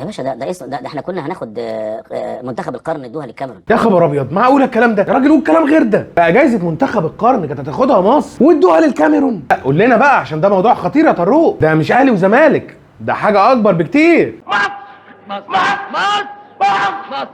يا باشا ده اسم ده احنا كنا هناخد منتخب القرن ادوها للكاميرون. يا خبر ابيض، معقول الكلام ده؟ يا راجل قول كلام غير ده. بقى جايزه منتخب القرن كانت هتاخدها مصر وادوها للكاميرون. قول لنا بقى عشان ده موضوع خطير يا طروق، ده مش اهلي وزمالك، ده حاجه اكبر بكتير. مصر.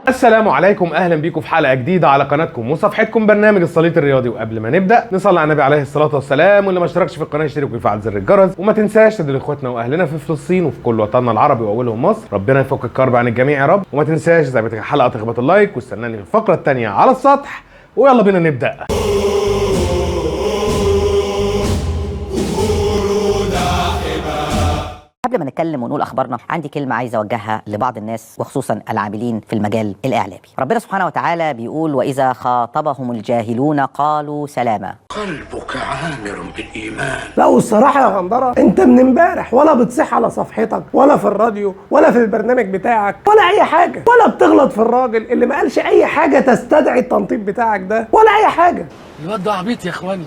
السلام عليكم، اهلا بيكم في حلقه جديده على قناتكم وصفحتكم برنامج الصليط الرياضي. وقبل ما نبدا نصلي على النبي عليه الصلاه والسلام، واللي ما اشتركش في القناه يشترك ويفعل زر الجرس، وما تنساش تدعي لاخواتنا واهلنا في فلسطين وفي كل وطننا العربي واولهم مصر. ربنا يفك الكرب عن الجميع يا رب. وما تنساش اذا عجبتك الحلقه تخبط اللايك واستناني في الفقره الثانيه على السطح، ويلا بينا نبدا. قبل ما نتكلم ونقول اخبارنا، عندي كلمه عايز اوجهها لبعض الناس وخصوصا العاملين في المجال الاعلامي. ربنا سبحانه وتعالى بيقول: واذا خاطبهم الجاهلون قالوا سلاما. قلبك عامر بالايمان. لا والصراحه يا غندره، انت من امبارح ولا بتصح على صفحتك ولا في الراديو ولا في البرنامج بتاعك ولا اي حاجه، ولا بتغلط في الراجل اللي ما قالش اي حاجه تستدعي التنطيط بتاعك ده ولا اي حاجه. الواد ده عبيط يا اخواني.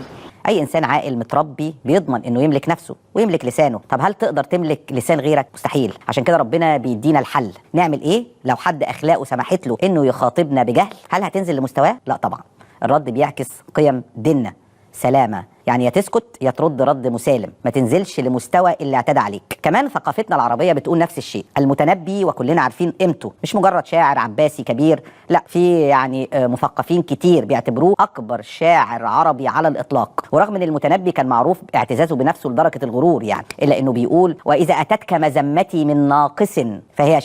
اي انسان عاقل متربي بيضمن انه يملك نفسه ويملك لسانه. طب هل تقدر تملك لسان غيرك؟ مستحيل. عشان كده ربنا بيدينا الحل. نعمل ايه لو حد اخلاقه سمحت له انه يخاطبنا بجهل؟ هل هتنزل لمستواه؟ لا طبعا. الرد بيعكس قيم ديننا. سلامة، يعني يا تسكت يا ترد رد مسالم، ما تنزلش لمستوى اللي اعتدى عليك. كمان ثقافتنا العربية بتقول نفس الشيء. المتنبي وكلنا عارفين قيمته، مش مجرد شاعر عباسي كبير، لا، في يعني مثقفين كتير بيعتبروه اكبر شاعر عربي على الاطلاق. ورغم ان المتنبي كان معروف اعتزازه بنفسه لدرجة الغرور يعني، الا انه بيقول: واذا اتتك مذمتي من ناقص فهي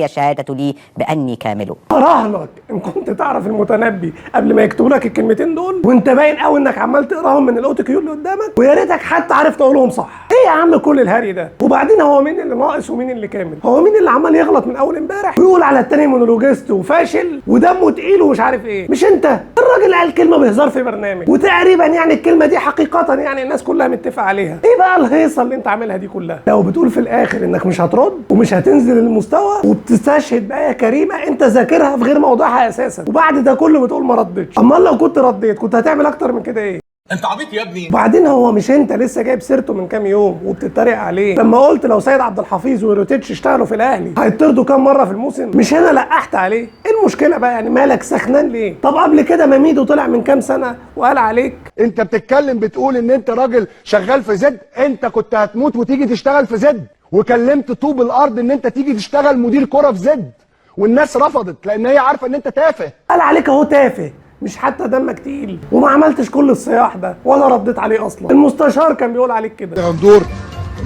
الشهادة لي بأني كامل. اراهنك ان كنت تعرف المتنبي قبل ما يكتبوا لك الكلمتين دول، وانت باين قوي انك عمال تقراهم من الاوتو كيو اللي قدامك، ويا ريتك حتى عارف تقولهم صح. ايه يا عم كل الهري ده؟ وبعدين هو مين اللي ناقص ومين اللي كامل؟ هو مين اللي عمال يغلط من اول امبارح ويقول على التاني مونولوجيست وفاشل ودمه تقيل ومش عارف ايه؟ مش انت؟ الراجل قال كلمه بهزار في برنامج، وتقريبا يعني الكلمه دي حقيقه يعني الناس كلها متفقه عليها. ايه بقى الهيصه اللي انت عاملها دي كلها؟ لو بتقول في الاخر انك مش هترد ومش هتنزل للمستوى وبتستشهد بآية كريمة انت ذاكرها في غير موضوعها اساسا، وبعد ده كله بتقول ما ردتش. امال لو كنت رديت كنت هتعمل اكتر من كده. ايه انت عبيط يا ابني. وبعدين هو مش انت لسه جايب سيرته من كام يوم وبتتريق عليه لما قلت لو سيد عبد الحفيظ وروتيتش اشتغلوا في الاهلي هيطردوا كام مره في الموسم؟ مش هنا لقحت عليه؟ ايه المشكله بقى يعني؟ مالك سخنان ليه؟ طب قبل كده ميدو طلع من كام سنه وقال عليك انت بتتكلم بتقول ان انت راجل شغال في زد، انت كنت هتموت وتيجي تشتغل في زد، وكلمت طوب الارض ان انت تيجي تشتغل مدير كرة في زد، والناس رفضت لان هي عارفه ان انت تافه. قال عليك اهو تافه، مش حتى دمك تقيل، وما عملتش كل الصياح ده ولا رديت عليه اصلا. المستشار كان بيقول عليك كده. يا غندور،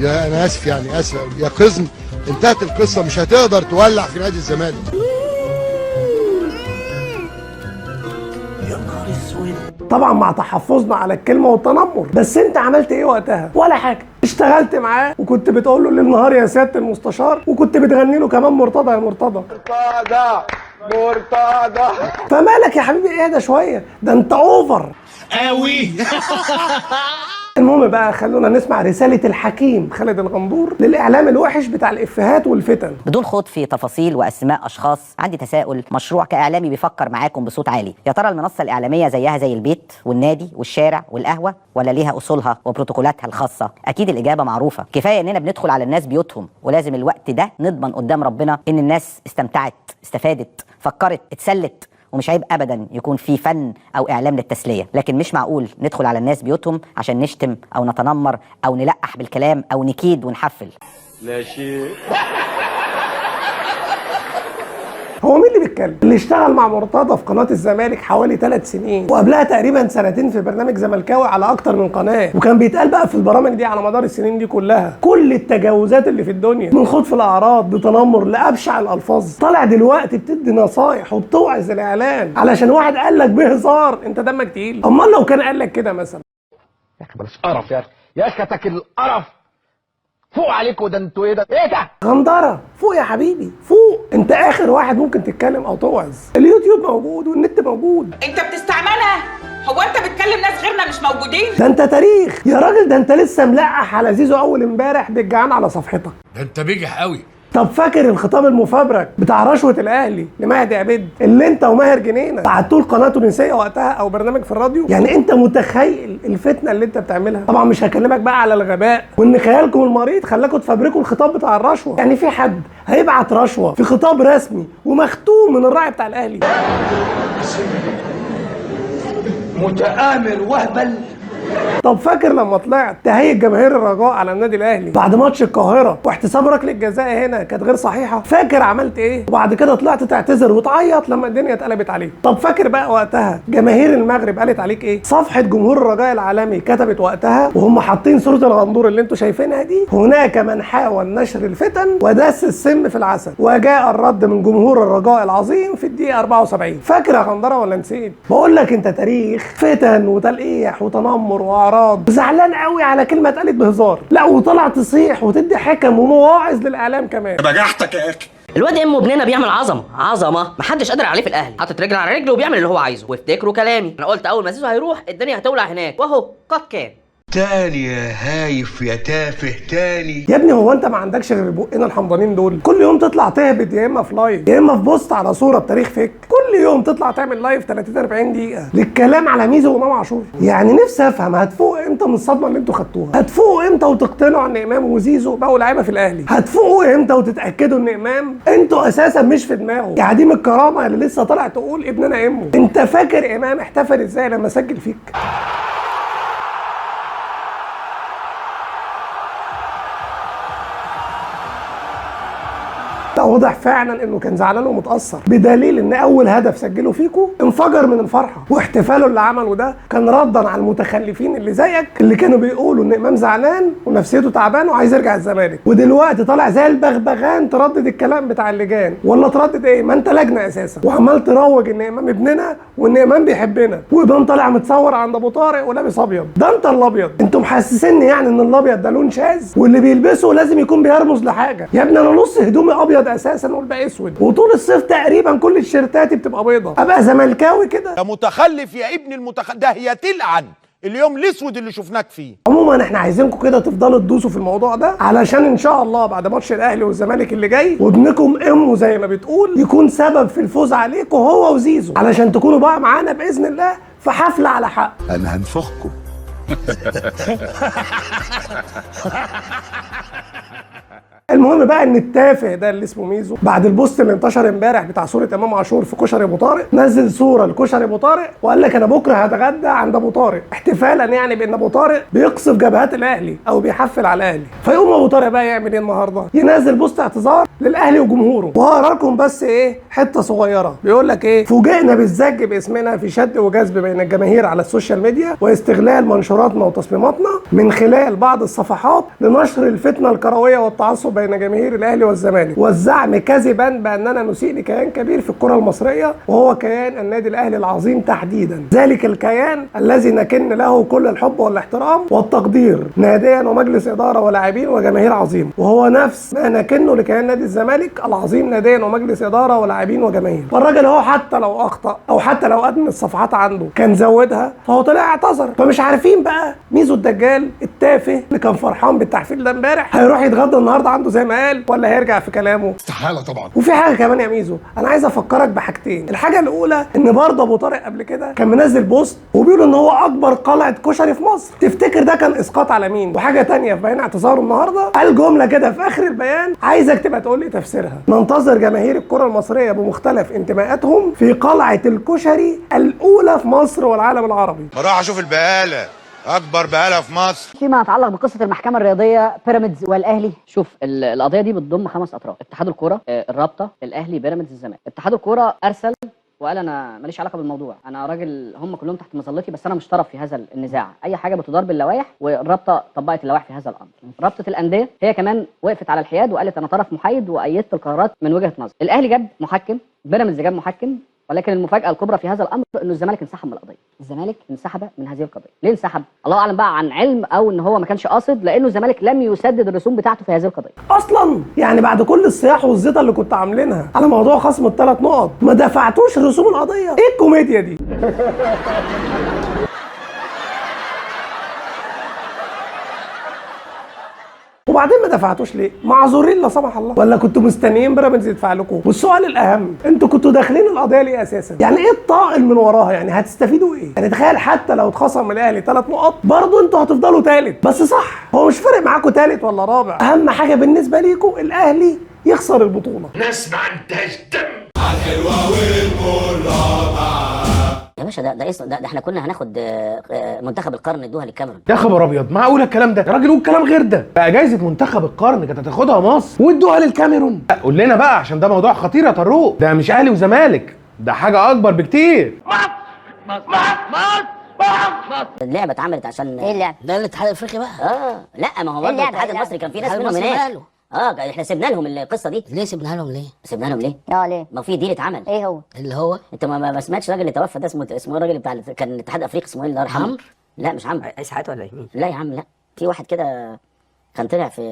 يا انا اسف يعني اسف يا قزم، انتهت القصه، مش هتقدر تولع في نادي الزمالك. يا نهار اسود. طبعا مع تحفظنا على الكلمه والتنمر، بس انت عملت ايه وقتها؟ ولا حاجه. اشتغلت معاه وكنت بتقول له ليل نهار يا سياده المستشار، وكنت بتغني له كمان مرتضى يا مرتضى. مرتضى. فمالك يا حبيبي؟ اهدى شويه، ده انت اوفر قوي. المهم بقى خلونا نسمع رسالة الحكيم خالد الغندور للإعلام الوحش بتاع الإفيهات والفتن. بدون خوض في تفاصيل واسماء اشخاص، عندي تساؤل مشروع كاعلامي بيفكر معاكم بصوت عالي. يا ترى المنصه الاعلاميه زيها زي البيت والنادي والشارع والقهوه، ولا ليها اصولها وبروتوكولاتها الخاصه؟ اكيد الاجابه معروفه. كفايه اننا بندخل على الناس بيوتهم، ولازم الوقت ده نضمن قدام ربنا ان الناس استمتعت، استفادت، فكرت، اتسلت. ومش عيب ابدا يكون في فن او اعلام للتسليه، لكن مش معقول ندخل على الناس بيوتهم عشان نشتم او نتنمر او نلقح بالكلام او نكيد ونحفل. لا شيء. هو مين اللي بيتكلم؟ اللي اشتغل مع مرتضى في قناه الزمالك حوالي 3 سنين، وقبلها تقريبا 2 سنين في برنامج زملكاوي على اكتر من قناه، وكان بيتقال بقى في البرامج دي على مدار السنين دي كلها كل التجاوزات اللي في الدنيا، من خوض في الاعراض لتنمر لابشع الالفاظ. طالع دلوقتي بتدي نصايح وبتوعظ الاعلام علشان واحد قال لك بهزار انت دمك تقيل. امال لو كان قال لك كده مثلا؟ يا اخي بلاش قرف يا اخي، يا اخي كتك القرف فوق عليكم. ده انتوا ايه ده؟ ايه ده؟ غندره فوق يا حبيبي فوق. انت اخر واحد ممكن تتكلم او توعظ. اليوتيوب موجود والنت موجود. انت بتستعملها؟ هو انت بتكلم ناس غيرنا مش موجودين؟ ده انت تاريخ يا راجل، ده انت لسه ملقح على زيزو اول امبارح بالجعان على صفحتك. ده انت بيجح قوي. طب فاكر الخطاب المفبرك بتاع رشوه الاهلي لمهدي عبيد اللي انت وماهر جنينه بعتوه لقناه تونسيه وقتها او برنامج في الراديو؟ يعني انت متخيل الفتنه اللي انت بتعملها؟ طبعا مش هكلمك بقى على الغباء وان خيالكم المريض خلاكم تفبركوا الخطاب بتاع الرشوه. يعني في حد هيبعت رشوه في خطاب رسمي ومختوم من الراعي بتاع الاهلي؟ متآمر وهبل. طب فاكر لما طلعت تهيئ جماهير الرجاء على النادي الاهلي بعد ماتش القاهره واحتساب ركله الجزاء هنا كانت غير صحيحه؟ فاكر عملت ايه؟ وبعد كده طلعت تعتذر وتعيط لما الدنيا اتقلبت عليك. طب فاكر بقى وقتها جماهير المغرب قالت عليك ايه؟ صفحه جمهور الرجاء العالمي كتبت وقتها وهم حاطين صوره الغندور اللي انتوا شايفينها دي: هناك من حاول نشر الفتن ودس السم في العسل، وجاء الرد من جمهور الرجاء العظيم في الدقيقه 74. فاكر يا غندره ولا نسيت؟ بقول لك انت تاريخ فتن وتلقيح وتنمر واعراض. زعلان قوي على كلمه اتقالت بهزار، لا وطلع تصيح وتدي حكم ومواعظ للاعلام كمان. بجحتك يا اخي. الواد امه ابننا بيعمل عظمه محدش قادر عليه في الاهلي، حاطط رجل على رجل وبيعمل اللي هو عايزه. وافتكروا كلامي، انا قلت اول ما زيزو هيروح الدنيا هتولع هناك، واهو قد كان. تاني يا هايف يا تافه تاني. يا ابني هو انت ما عندكش غير بقنا الحمضانين دول؟ كل يوم تطلع تهبط، يا اما في لايف يا اما في بوست على صوره بتاريخ فيك. كل يوم تطلع تعمل لايف 30 40 دقيقه للكلام على ميزو وامام عاشور. يعني نفسي افهم هتفوق امتى من الصدمه اللي انتوا خدتوها؟ هتفوقوا امتى وتقتنعوا ان امام وزيزو بقوا لعيبه في الاهلي؟ هتفوقوا امتى وتتاكدوا ان امام انتوا اساسا مش في دماغه؟ يا عديم الكرامه اللي لسه طالع تقول ابننا امه. انت فاكر امام احتفل ازاي لما سجل فيك؟ لا واضح فعلا انه كان زعلان ومتاثر، بدليل ان اول هدف سجله فيكو انفجر من الفرحه، واحتفاله اللي عمله ده كان ردا على المتخلفين اللي زيك اللي كانوا بيقولوا ان امام زعلان ونفسيته تعبان وعايز يرجع الزمالك، ودلوقتي طالع زي البغبغان تردد الكلام بتاع اللجان. ولا تردد ايه؟ ما انت لجنه اساسا، وعمال تروج ان امام ابننا وان امام بيحبنا، وامام طالع متصور عند ابو طارق ولابس ابيض. ده انت الابيض. انتوا محسسيني يعني ان الابيض ده لون شاذ واللي بيلبسه لازم يكون بيرمز لحاجه. يا ابني انا نص هدومي ابيض اساسا والباقي اسود، وطول الصيف تقريبا كل الشيرتات بتبقى بيضه. ابقى زملكاوي كده؟ يا متخلف يا ابن ده هي تلعن اليوم الاسود اللي شفناك فيه. عموما احنا عايزينكم كده تفضلوا تدوسوا في الموضوع ده، علشان ان شاء الله بعد ماتش الاهلي والزمالك اللي جاي وابنكم امه زي ما بتقول يكون سبب في الفوز عليكم هو وزيزو، علشان تكونوا بقى معانا باذن الله في حفله على حق. انا هنفخكم. المهم بقى ان التافه ده اللي اسمه ميزو بعد البوست اللي انتشر امبارح بتاع صوره امام عاشور في كشري ابو طارق، نزل صوره لكشري ابو طارق وقال لك انا بكره هتغدى عند ابو طارق، احتفالا يعني بان ابو طارق بيقصف جبهات الاهلي او بيحفل على الاهلي. فيقوم ابو طارق بقى يعمل ايه النهارده؟ ينزل بوست اعتذار للاهلي وجمهوره. وهقرا لكم بس ايه حته صغيره، بيقول لك ايه: فوجئنا بالزج باسمنا في شد وجذب بين الجماهير على السوشيال ميديا واستغلال منشوراتنا وتصميماتنا من خلال بعض الصفحات لنشر الفتنه الكرويه والتعصب بين جماهير الاهلي والزمالك، والزعم كذبا باننا نسيء لكيان كبير في الكره المصريه وهو كيان النادي الاهلي العظيم تحديدا، ذلك الكيان الذي نكن له كل الحب والاحترام والتقدير ناديا ومجلس اداره ولاعبين وجماهير عظيم، وهو نفس ما نكنه لكيان نادي الزمالك العظيم ناديا ومجلس اداره ولاعبين وجماهير. فالراجل هو حتى لو اخطا او حتى لو ادمن الصفحات عنده كان زودها فهو طلع اعتذر. فمش عارفين بقى ميزو الدجال التافه اللي كان فرحان بالتحفيل ده امبارح هيروح يتغدى النهارده عنده زي ما قال ولا هيرجع في كلامه؟ استحاله طبعا. وفي حاجه كمان يا ميزو، انا عايز افكرك بحاجتين. الحاجه الاولى ان برضه ابو طارق قبل كده كان منزل بوست وبيقول ان هو اكبر قلعه كشري في مصر، تفتكر ده كان اسقاط على مين؟ وحاجه ثانيه في بيان اعتذاره النهارده قال جمله كده في اخر البيان عايزك تبقى تقول لي تفسيرها: ننتظر جماهير الكره المصريه بمختلف انتماءاتهم في قلعه الكشري الاولى في مصر والعالم العربي. بروح اشوف البقاله، اكبر بقاله في مصر. فيما يتعلق بقصه المحكمه الرياضيه بيراميدز والاهلي، شوف القضيه دي بتضم 5 اطراف: اتحاد الكوره، الرابطه، الاهلي، بيراميدز، الزمالك. اتحاد الكوره ارسل وقال انا ماليش علاقه بالموضوع، انا راجل هم كلهم تحت مظلتي بس انا مش طرف في هذا النزاع، اي حاجه بتدار باللوائح، والرابطه طبقت اللوائح في هذا الامر. رابطه الانديه هي كمان وقفت على الحياد وقالت انا طرف محايد وايدت القرارات من وجهه نظري. الاهلي جاب محكم، بيراميدز جاب محكم، ولكن المفاجاه الكبرى في هذا الامر انه الزمالك انسحب من القضيه. الزمالك انسحب من هذه القضيه. ليه انسحب؟ الله اعلم بقى عن علم او ان هو ما كانش قاصد، لانه الزمالك لم يسدد الرسوم بتاعته في هذه القضيه اصلا. يعني بعد كل الصياح والزيطه اللي كنت عاملينها على موضوع خصم ال3 نقط ما دفعتوش رسوم القضيه؟ ايه الكوميديا دي؟ وبعدين ما دفعتوش ليه؟ معذورين لا سمح الله، ولا كنتوا مستنيين بيراميدز يدفع لكم؟ والسؤال الاهم، انتوا كنتوا داخلين القضيه ليه اساسا؟ يعني ايه الطائل من وراها؟ يعني هتستفيدوا ايه؟ يعني تخيل حتى لو اتخصم من الاهلي 3 نقط برضه انتوا هتفضلوا ثالث. بس صح، هو مش فارق معاكم ثالث ولا رابع، اهم حاجه بالنسبه ليكم الاهلي يخسر البطوله. ناس ما عندهاش دم. يا باشا ده احنا كنا هناخد منتخب القرن ادوها للكاميرون. يا خبر ابيض، معقول الكلام ده؟ يا راجل قول كلام غير ده. بقى جايزه منتخب القرن كانت هتاخدها مصر وادوها للكاميرون. قول لنا بقى عشان ده موضوع خطير يا طروق، ده مش اهلي وزمالك، ده حاجه اكبر بكتير. اللعبه اتعملت عشان ايه اللعبه؟ ده الاتحاد الافريقي بقى. لا ما هو برضه الاتحاد المصري كان في ناس منهم هناك. احنا سبنا لهم القصه دي. ليه سبناها لهم ليه؟ ليه؟ ليه؟ ما في ديل اتعمل. ايه هو؟ اللي هو انت ما سمعتش الراجل اللي توفى ده اسمه ايه الراجل بتاع كان الاتحاد الافريقي اسمه ايه الله يرحمه؟ عمرو؟ لا مش عمرو. عيسى حياته ولا ايه؟ لا يا عم لا، في واحد كده كان طلع في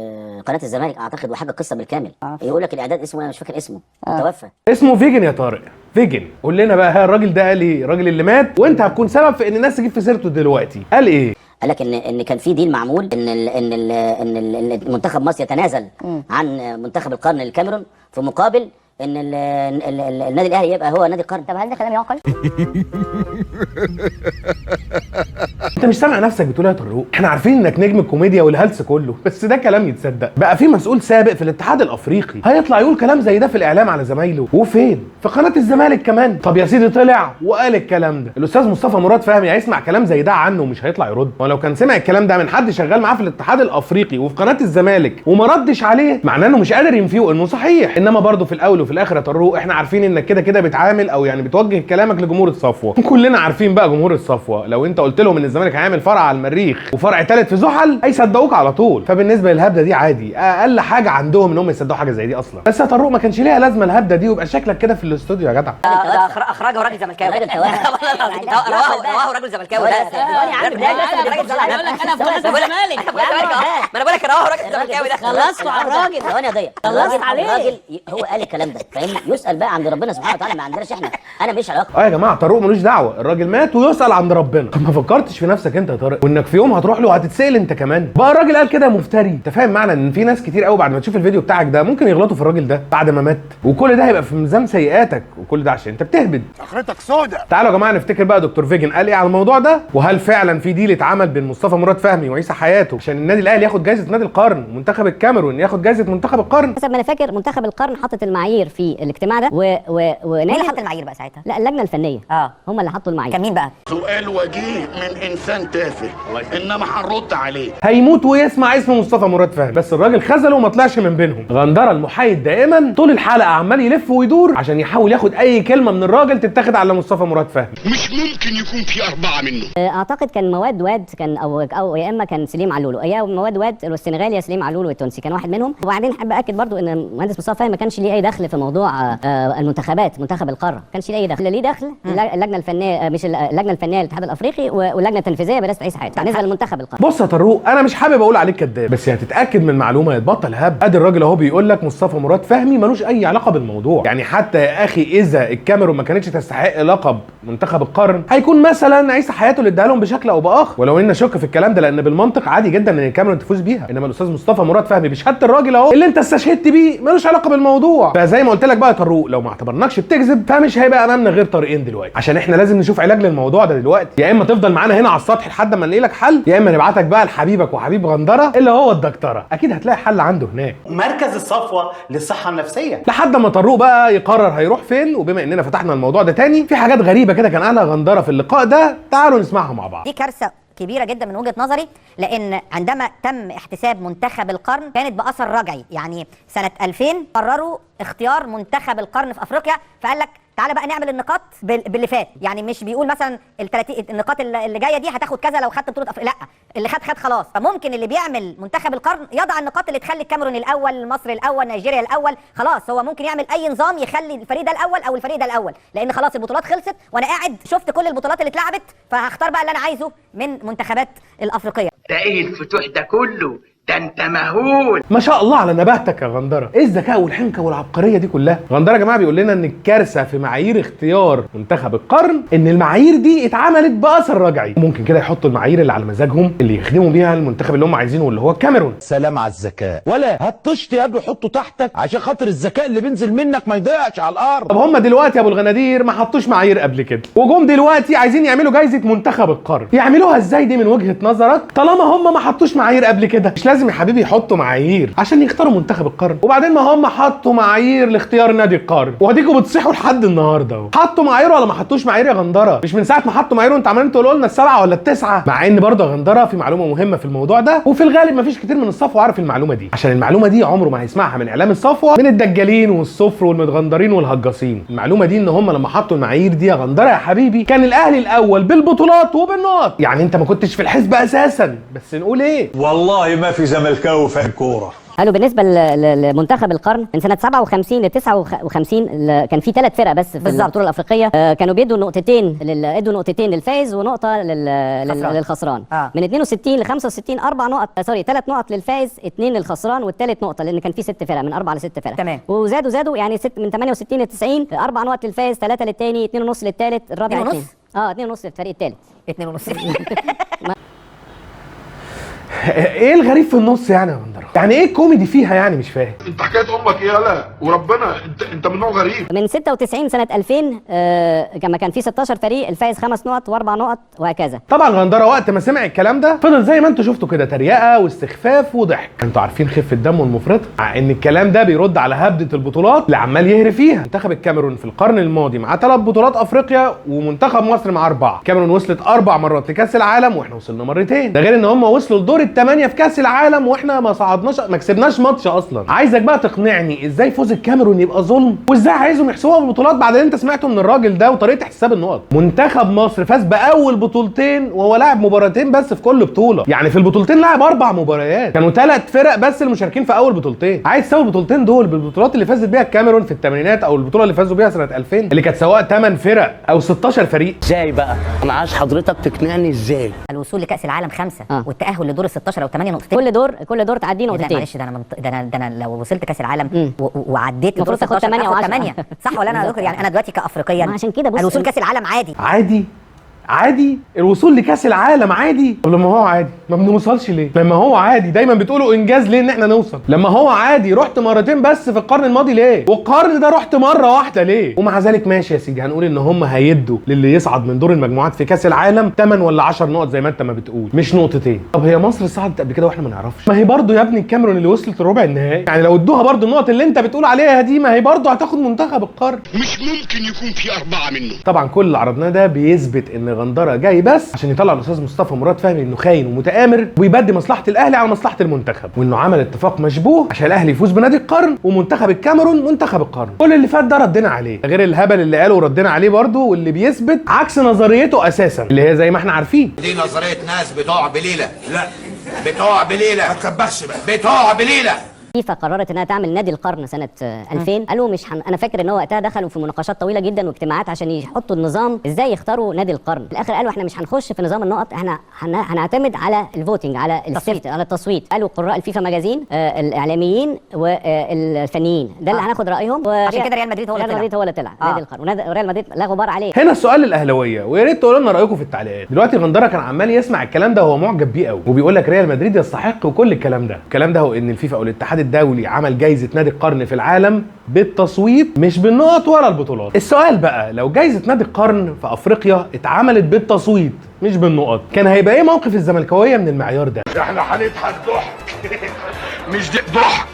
قناه الزمالك اعتقد وحاجه القصه بالكامل. يقول لك الاعداد اسمه انا مش فاكر اسمه. توفى. اسمه فيجن يا طارق، فيجن. قول لنا بقى ها الراجل ده قال ايه؟ الراجل اللي مات وانت هتكون سبب في ان الناس تجيب في سيرته دلوقتي، قال ايه؟ قال لك ان كان في ديل معمول ان منتخب مصر يتنازل عن منتخب القرن للكاميرون في مقابل ان النادي الاهلي يبقى هو نادي القرن. طب هل ده كلام يعقل؟ انت مش سامع نفسك بتقول يا طروق؟ احنا عارفين انك نجم الكوميديا والهلس كله، بس ده كلام يتصدق؟ بقى في مسؤول سابق في الاتحاد الافريقي هيطلع يقول كلام زي ده في الاعلام على زمايله؟ وفين؟ في قناه الزمالك كمان. طب يا سيدي طلع وقال الكلام ده، الاستاذ مصطفى مراد فهمي هيسمع كلام زي ده عنه ومش هيطلع يرد؟ ولو كان سمع الكلام ده من حد شغال معاه في الاتحاد الافريقي وفي قناه الزمالك وما ردش عليه، معناه انه مش قادر ينفيه انه صحيح. انما برضه في الاول وفي الاخر يا طروق احنا عارفين انك كده كده بتعامل او يعني بتوجه كلامك لجمهور الصفوه. كلنا عارفين بقى جمهور الصفوه لو انت قلت لهم ان الزمالك هيعمل فرع على المريخ وفرع ثالث في زحل هيصدقوك على طول. فبالنسبه للهبده دي عادي، اقل حاجه عندهم ان هم يصدقوا حاجه زي دي اصلا. بس يا طروق ما كانش ليها لازمه الهبده دي ويبقى شكلك كده في الاستوديو يا جدع. ده اخرجه راجل زملكاوي. رواه راجل زملكاوي. ده يا عم ده ما انا بقول لك رواه راجل زملكاوي. ده خلصتوا على الراجل. ثواني يا ضيق. خلصت عليه. الراجل هو قال الكلام ده فاهمني؟ يسال بقى عند ربنا سبحانه وتعالى، ما عندناش احنا. انا ماليش علاقه. يا جماعه طارق ملوش دعوه، الراجل مات ويسال عند ربنا. طب ما فكرتش في نفسك انت يا طارق وانك في يوم هتروح له وهتتسال انت كمان؟ بقى الراجل قال كده مفتري. انت فاهم معنى ان في ناس كتير قوي بعد ما تشوف الفيديو بتاعك ده ممكن يغلطوا في الراجل ده بعد ما مات، وكل ده هيبقى في ميزان سيئاتك، وكل ده عشان انت بتهبد. اخرتك سودة. تعالوا يا جماعه نفتكر بقى دكتور فيجن قال ايه على الموضوع ده، وهل فعلا في ديل اتعمل بين مصطفى مراد فهمي وعيسى حياته عشان النادي الاهلي ياخد جائزه نادي القرن ومنتخب الكاميرون ياخد جائزه منتخب القرن؟ حسب ما انا فاكر منتخب القرن حطت المعايير في الاجتماع ده مين اللي حط المعايير بقى ساعتها؟ لا اللجنه الفنيه. هم اللي حطوا المعايير. كان مين بقى؟ سؤال وجيه من انسان تافه انما هنرد عليه. هيموت ويسمع اسم مصطفى مراد فهمي، بس الراجل خذله وما طلعش من بينهم. غندره المحايد دائما طول الحلقه عمال يلف ويدور عشان يحاول ياخد اي كلمه من الراجل تتاخد على مصطفى مراد فهمي. مش ممكن يكون في 4 منه. اعتقد كان مواد واد كان او يا اما كان سليم علولو، يا مواد واد السنغالي يا سليم علولو التونسي، كان واحد منهم. وبعدين احب اكد برضو ان المهندس مصطفى فهمي ما كانش ليه اي دخل في موضوع المنتخبات، منتخب القاره ما كانش ليه اي دخل. اللي ليه دخل اللجنه الفنيه، مش اللجنه الفنيه للاتحاد الافريقي واللجنه التنفيذيه برئاسه عيسى حياته بالنسبه للمنتخب القاره. بص يا طروق انا مش حابب اقول عليك كذاب، بس هتتاكد من معلومه يتبطل هب. ادي الراجل اهو بيقول لك مصطفى مراد فهمي ملوش اي علاقه بالموضوع. يعني حتى يا اخي اذا الكاميرون ما كانتش تستحق لقب منتخب القرن هيكون مثلا عيسى حياته اللي اداها لهم بشكل او باخر، ولو ان اشك في الكلام ده لان بالمنطق عادي جدا ان الكاميرون تفوز بيها. انما الاستاذ مصطفى مراد فهمي بشهاده الراجل اهو اللي انت استشهدت بيه ملوش علاقه بالموضوع. فزي ما قلت لك بقى يا طروق لو ما اعتبرناكش بتكذب فمش هيبقى امامنا غير طريقين دلوقتي، عشان احنا لازم نشوف علاج للموضوع ده دلوقتي. يا اما تفضل معانا هنا على السطح لحد ما نلاقي لك حل، يا اما نبعتك بقى لحبيبك وحبيب غندره اللي هو الدكتوره، اكيد هتلاقي حل عنده هناك. مركز الصفوه للصحه النفسيه. لحد ما طروق بقى يقرر هيروح فين. وبما اننا فتحنا الموضوع ده تاني، في حاجات غريبه كده كان قالها غندره في اللقاء ده، تعالوا نسمعها مع بعض. دي كارثه كبيره جدا من وجهه نظري، لان عندما تم احتساب منتخب القرن كانت باثر رجعي. يعني سنه 2000 قرروا اختيار منتخب القرن في افريقيا، فقال لك تعالى بقى نعمل النقاط باللي فات. يعني مش بيقول مثلا النقاط اللي جايه دي هتاخد كذا لو خدت بطوله لا، اللي خد خلاص. فممكن اللي بيعمل منتخب القرن يضع النقاط اللي تخلي الكاميرون الاول، مصر الاول، نيجيريا الاول. خلاص هو ممكن يعمل اي نظام يخلي الفريق ده الاول او الفريق ده الاول، لان خلاص البطولات خلصت وانا قاعد شفت كل البطولات اللي اتلعبت، فهختار بقى اللي انا عايزه من منتخبات الافريقيه. ده ايه الفتوح ده كله؟ ده انت مهول. ما شاء الله على نباهتك يا غندره، ايه الذكاء والحنكه والعبقريه دي كلها؟ غندره يا جماعه بيقول لنا ان الكارثه في معايير اختيار منتخب القرن ان المعايير دي اتعملت باثر رجعي، ممكن كده يحطوا المعايير اللي على مزاجهم اللي يخدموا بيها المنتخب اللي هم عايزينه واللي هو الكاميرون. سلام على الذكاء، ولا هتطشت قبل حطه تحتك عشان خاطر الذكاء اللي بينزل منك ما يضيعش على الارض. طب هم دلوقتي يا ابو الغنادير ما حطوش معايير قبل كده، وجم دلوقتي عايزين يعملوا جايزه منتخب القرن، يعملوها ازاي دي من وجهه نظرك طالما هم ما حطوش معايير قبل كده؟ مش لازم يا حبيبي يحطوا معايير عشان يختاروا منتخب القرن، وبعدين ما هم حطوا معايير لاختيار نادي القرن وهديكوا بتصيحوا لحد النهارده. حطوا معايير ولا ما حطوش معايير يا غندره؟ مش من ساعه ما حطوا معايير وانتوا عمالين تقولوا لنا ال7 ولا ال9، مع ان برضه يا غندره في معلومه مهمه في الموضوع ده، وفي الغالب ما فيش كتير من الصفوه عارف المعلومه دي، عشان المعلومه دي عمره ما هيسمعها من اعلام الصفوه من الدجالين والصفر والمتغندرين والهجاصين. المعلومه دي ان هم لما حطوا المعايير دي يا غندره يا حبيبي كان الاهلي الاول بالبطولات وبالنقط، يعني انت ما كنتش في الحسبه اساسا، بس نقول ايه؟ والله ما في زملكاوي فاهم كوره. قالوا بالنسبه لمنتخب القرن من سنه 57 ل 59 كان في 3 فرق بس في البطوله الافريقيه، كانوا بيدوا نقطتين ادوا نقطتين للفائز ونقطه للخسران. من 62 ل 65 3 نقط للفائز، 2 للخسران، والثالث نقطه لان كان في 6 فرق من 4 ل 6 فرق. تمام. وزادوا يعني من 68 ل 90 4 نقط للفائز، 3 للثاني، 2.5 للثالث، الرابع 2. 2.5 للفريق الثالث. 2.5. ايه الغريب في النص يعني يا غندره؟ يعني ايه الكوميدي فيها يعني؟ مش فاهم. انت حكايه امك ايه يالا وربنا، انت من نوع غريب. من 96 سنه 2000 لما كان في 16 فريق، الفائز 5 نقط و4 نقط وهكذا. طبعا غندره وقت ما سمع الكلام ده فضل زي ما انتوا شفتوا كده تريقه واستخفاف وضحك. انتوا عارفين خفه دمه المفرطه، مع ان الكلام ده بيرد على هبده البطولات اللي عمال يهري فيها. منتخب الكاميرون في القرن الماضي معاه 3 بطولات افريقيا، ومنتخب مصر معاه 4. الكاميرون وصلت 4 مرات لكاس العالم واحنا وصلنا مرتين، ده غير ان هم وصلوا لدور الثمانيه في كاس العالم واحنا ما صعدناش، ما كسبناش ماتش اصلا. عايزك بقى تقنعني ازاي فوز الكاميرون يبقى ظلم، وازاي عايزهم يحسبوها بالبطولات بعد اللي انت سمعته من الراجل ده وطريقه حساب النقط. منتخب مصر فاز باول بطولتين وهو لاعب مباراتين بس في كل بطوله، يعني في البطولتين لاعب 4 مباريات، كانوا 3 فرق بس اللي مشاركين في اول بطولتين. عايز تساوي البطولتين دول بالبطولات اللي فازت بيها الكاميرون في الثمانينات او البطوله اللي فازوا بيها سنه 2000 اللي كانت سواء 8 فرق او 16 فريق؟ ازاي بقى؟ انا عايز حضرتك تقنعني ازاي. الوصول لكاس العالم 5 والتاهل لدور ال16 او 8 نقطتين. كل دور تعدي نقطتين. معلش ده انا لو وصلت كاس العالم وعديت المفروض تاخد 8 او 8 صح ولا انا يعني انا دلوقتي كافريقيا عشان كده بص الوصول كاس العالم عادي الوصول لكاس العالم عادي. طب لما هو عادي ما بنوصلش ليه؟ لما هو عادي دايما بتقولوا انجاز ليه ان احنا نوصل؟ لما هو عادي رحت مرتين بس في القرن الماضي ليه؟ والقرن ده رحت مره واحده ليه؟ ومع ذلك ماشي يا سيدي هنقول ان هم هيدوا للي يصعد من دور المجموعات في كاس العالم 8 ولا 10 نقط زي ما انت ما بتقول، مش نقطتين. طب هي مصر صعدت قبل كده واحنا ما نعرفش؟ ما هي برضه يا ابني الكاميرون اللي وصلت لربع النهائي، يعني لو ادوها برضه النقط اللي انت بتقول عليها دي ما هي برضه هتاخد منتخب القرن. مش ممكن يكون في 4 منه. طبعا كل اللي عرضناه ده بيثبت ان غندره جاي بس عشان يطلع الاستاذ مصطفى مراد فهمي انه خاين ومتآمر ويبدي مصلحه الاهلي على مصلحه المنتخب، وانه عمل اتفاق مشبوه عشان الاهلي يفوز بنادي القرن ومنتخب الكاميرون منتخب القرن. كل اللي فات ده ردينا عليه، غير الهبل اللي قاله وردينا عليه برضه، واللي بيثبت عكس نظريته اساسا اللي هي زي ما احنا عارفين دي نظريه ناس بتوع بليله. لا بتوع بليله، ما تكبخش بقى، بتوع بليله. فيفا قررت انها تعمل نادي القرن سنه 2000. قالوا مش انا فاكر ان هو وقتها دخلوا في مناقشات طويله جدا واجتماعات عشان يحطوا النظام ازاي يختاروا نادي القرن. في الاخر قالوا احنا مش هنخش في نظام النقط، احنا هنعتمد على الفوتنج، على التصويت. قالوا قراء الفيفا ماجازين، الاعلاميين والفنيين، ده اللي هناخد رايهم. عشان كده ريال مدريد هو اللي طلع نادي القرن، وريال مدريد لا غبار عليه. هنا السؤال للاهلاويه، ويا ريت تقولوا لنا رايكم في التعليقات. دلوقتي غندره كان عمال يسمع الكلام ده وهو معجب بيه قوي، وبيقول لك ريال مدريد يستحق وكل الكلام ده. الكلام ده هو ان الفيفا او الاتحاد الدولي عمل جايزه نادي القرن في العالم بالتصويت مش بالنقط ولا البطولات. السؤال بقى لو جايزه نادي القرن في افريقيا اتعملت بالتصويت مش بالنقط، كان هيبقى ايه موقف الزملكاويه من المعيار ده؟ احنا هنضحك ضحك مش ضحك.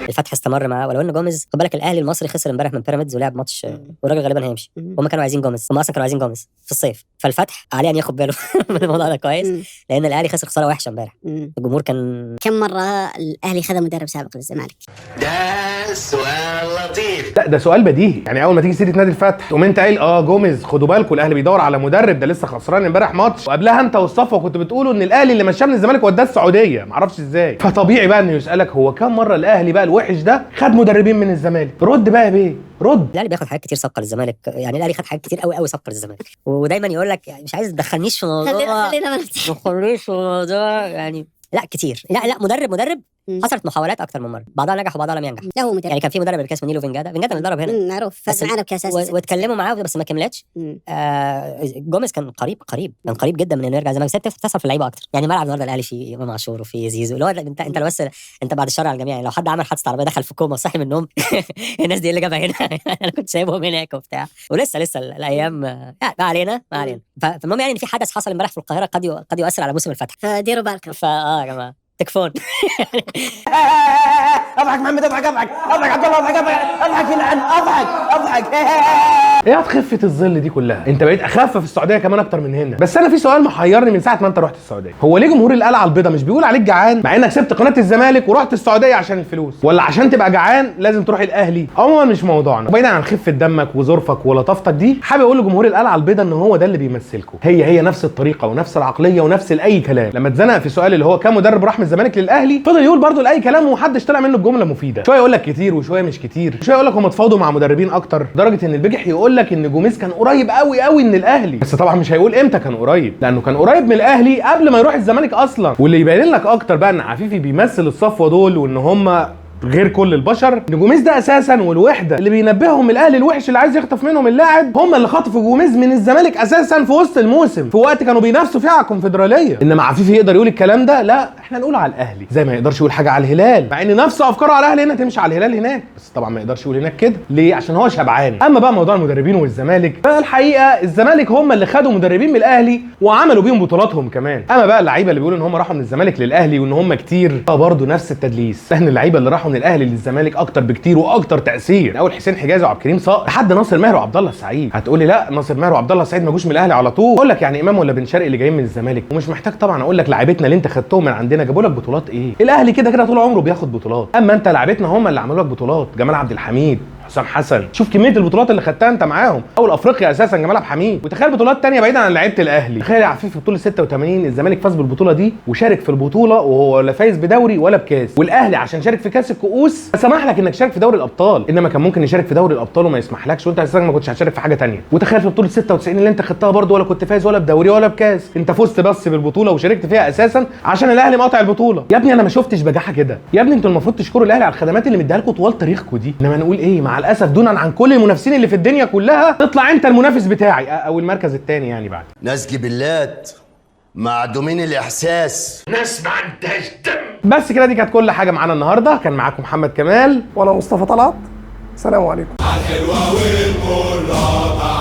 الفتح استمر معاه، ولو ان جوميز خد بالك الاهلي المصري خسر امبارح من بيراميدز ولعب ماتش والراجل غالبا هيمشي. هم كانوا عايزين جوميز، هم اصلا كانوا عايزين جوميز في الصيف، فالفتح عليه ان ياخد باله من الموضوع ده كويس، لان الاهلي خسر خساره وحشه امبارح. الجمهور كان كم مره الاهلي خد مدرب سابق للزمالك؟ ده سؤال لطيف. لا ده سؤال بديهي، يعني اول ما تيجي سيره نادي الفتح تقوم انت قايل جوميز خدوا بالكم الاهلي بيدور على مدرب، ده لسه خسران امبارح ماتش، وقبلها انت والصفوه كنتوا بتقولوا ان الاهلي اللي مشاه من الزمالك وداه السعوديه، معرفش ازاي. فطبيعي بقى انه يسالك هو كم مره الاهلي بقى الوحش ده خد مدربين من الزمالك؟ رد بقى يا بيه، رد. الاهلي بياخد حاجات كتير صفقه للزمالك، يعني الاهلي خد حاجات كتير قوي قوي صفقه للزمالك، ودايما يقول لك يعني مش عايز تدخلنيش في موضوع خلينا ما تخليش في موضوع يعني لا كتير، لا مدرب حصلت محاولات اكتر من مره، بعضها نجح وبعضها لم ينجح. لا هو مدرب يعني كان في مدرب اللي اسمه نيلو فينجادا متدرب هنا معروف، فاز معانا بكاس اسيا واتكلموا معاه بس ما كملتش. جوميز كان قريب جدا من انه يرجع زي تصل في اللعيبه اكتر. يعني ملعب النهارده الاهلي فيه امام عاشور وفي زيزو، اللي هو انت لو بس انت بعد الشر على الجميع، يعني لو حد عمل حادثه عربيه دخل في كوما وصحي من النوم الناس دي اللي جابها هنا انا كنت سايبهم هناك وبتاع، ولسه الايام ما علينا. فالمهم يعني ان في حدث حصل امبارح في القاهره قد يؤثر على موسم الفتح، فديروا بالكم. يا جماعه تكفون. اضحك محمد، اضحك عبد الله، اضحك يلعن، اضحك. ايه خفه الظل دي كلها؟ انت بقيت اخف في السعوديه كمان اكتر من هنا. بس انا في سؤال محيرني من ساعه ما انت رحت السعوديه، هو ليه جمهور القلعه البيضاء مش بيقول عليك جعان مع انك سبت قناه الزمالك ورحت السعوديه عشان الفلوس؟ ولا عشان تبقى جعان لازم تروح الاهلي؟ عموما مش موضوعنا. بعيدا عن خفه دمك وظرفك ولطافتك دي، حابب اقول لجمهور القلعه البيضاء ان هو ده اللي بيمثلكم، هي نفس الطريقه ونفس العقليه ونفس اي كلام. لما اتزنق في سؤال اللي هو كام مدرب راح من الزمالك للاهلي، فضل يقول برضه لاي كلام ومحدش طلع منه بجمله مفيده. شويه يقول لك كتير وشويه مش كتير، شويه يقول لك هم اتفاوضوا مع مدربين اكتر، لدرجه ان البجح يقول لك ان جوميز كان قريب قوي من الاهلي. بس طبعا مش هيقول امتى كان قريب، لانه كان قريب من الاهلي قبل ما يروح الزمالك اصلا. واللي يبين لك اكتر بقى ان عفيفي بيمثل الصفوه دول وان هم غير كل البشر، ان جوميز ده اساسا والوحده اللي بينبههم الاهلي الوحش اللي عايز يخطف منهم اللاعب، هم اللي خطفوا جوميز من الزمالك اساسا في وسط الموسم، في وقت كانوا بينافسوا فيه على الكونفدراليه. انما عفيفي يقدر يقول الكلام ده؟ لا، احنا نقول على الاهلي زي ما يقدرش يقول حاجه على الهلال، مع ان نفس افكاره على الاهلي هنا تمشي على الهلال هناك، بس طبعا ما يقدرش يقول هناك كده. ليه؟ عشان هو شبعان. اما بقى موضوع المدربين والزمالك، فالحقيقه الزمالك هم اللي خدوا مدربين من الاهلي وعملوا بيهم بطولاتهم كمان. اما بقى اللعيبه اللي بيقولوا ان هم راحوا من الزمالك للاهلي وان هم كتير، برضه نفس التدليس، لان اللعيبه اللي راحوا من الاهلي للزمالك اكتر بكتير واكتر تاثير. اول حسين حجازي وعبد الكريم صقر لحد ناصر ماهر وعبد الله السعيد. هتقولي لا، ناصر ماهر وعبد الله السعيد ما جوش من الاهلي على طول. اقول لك يعني امام ولا بن شرقي اللي جايين من الزمالك، ومش محتاج طبعا اقول لك لعيبتنا اللي انت خدتهم من عندنا جابوا لك بطولات ايه؟ الاهلي كده طول عمره بياخد بطولات، اما انت لعيبتنا هم اللي عملوا لك بطولات. جمال عبد الحميد، حسام حسن، شوف كميه البطولات اللي خدتها انت معاهم. اول افريقيا اساسا جمال عبد الحميد، وتخيل بطولات تانية بعيدا عن لعيبه الاهلي. تخيل يا عفيف في بطوله 86 الزمالك فاز بالبطوله دي وشارك في البطوله وهو لا فايز بدوري ولا بكاس، والاهلي عشان شارك في كاس الكؤوس سمح لك انك تشارك في دوري الابطال، انما كان ممكن يشارك في دوري الابطال وما يسمحلكش، وانت اساسا ما كنتش هتشارك في حاجه تانية. وتخيل في بطوله 96 اللي انت خدتها برضه ولا كنت فايز ولا بدوري ولا بكاس، انت فزت بس بالبطوله وشاركت فيها اساسا عشان الاهلي مقاطع البطوله. يا ابني انا ما شفتش بجاحه كده، يا ابني انتوا المفروض تشكروا الاهلي على الخدمات اللي مديها لكم طوال تاريخكم دي. انما نقول ايه؟ مع الاسف دونا عن كل المنافسين اللي في الدنيا كلها تطلع انت المنافس بتاعي او المركز الثاني يعني بعد. ناس جبلات معدومين الاحساس، ناس ما عندهاش دم. بس كده، دي كانت كل حاجه معانا النهارده. كان معاكم محمد كمال وانا مصطفى طلعت. سلام عليكم. الحلوه والمره